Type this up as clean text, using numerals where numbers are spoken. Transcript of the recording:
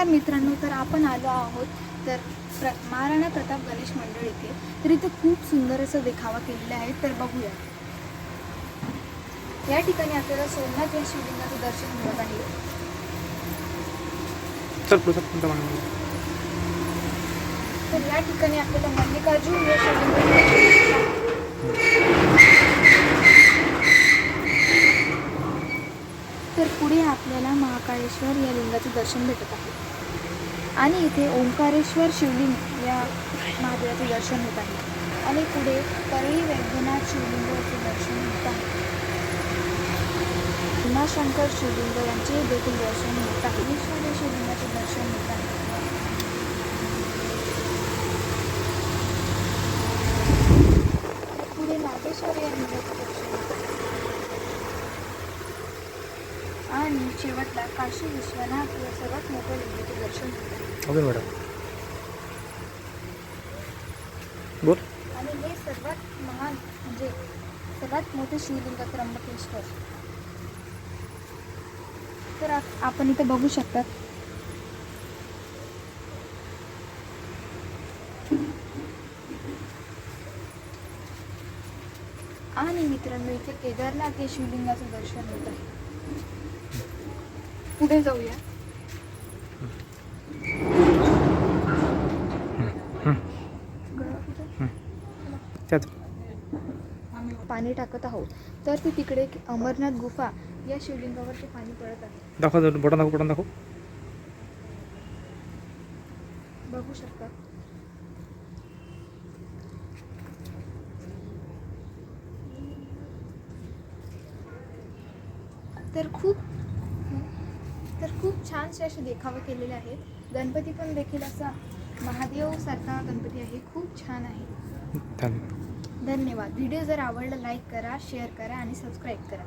मित्रांनो, तर आपण आलो आहोत तर महाराणा प्रताप गणेश मंडळ इथे. तर इथे खूप सुंदर असं देखावा केलेला आहे. तर बघूया. या ठिकाणी आपल्याला सोमनाथ या शिवलिंगाचं दर्शन मिळत आहे. तर या ठिकाणी आपल्याला मल्लिकार्जुन या शिवलिंगाचं तर पुढे आपल्याला महाकाळेश्वर या लिंगाचं दर्शन भेटत आहे आणि इथे ओंकारेश्वर शिवलिंग या महादेवाचे दर्शन होत आहे आणि पुढे परळी वैद्यनाथ शिवलिंगाचे दर्शन होत आहे. भीमाशंकर शिवलिंग यांचे देखील दर्शन होत आहे. ईश्वर शिवलिंगाचे दर्शन होत आहे. पुढे नागेश्वर या लिंगाचे दर्शन होत आहे आणि शेवटला काशी विश्वनाथ या सर्वात मोठ्या लिंगाचे दर्शन होत आहे. ओके मॅडम, बोल. आणि हे सर्वात महान म्हणजे सर्वात मोठे शिवलिंग त्र्यंबकेश्वर. तर आपण इथे बघू शकतात. आणि मित्रांनो, इथे केदारनाथ या शिवलिंगाचं दर्शन होत आहे. पुढे जाऊया. पाणी टाकत आहोत तर ते तिकडे अमरनाथ गुफा या शिवलिंगावर ते पाणी पडत आहे. दाखव, बटन दाखव. बघू शकता. तर खूप छानसे असे देखावे केलेले आहेत. गणपती पण देखील असा महादेव सारखा गणपती आहे. खूप छान आहे. धन्यवाद. धन्यवाद. व्हिडिओ जर आवडला लाईक करा, शेअर करा आणि सबस्क्राईब करा.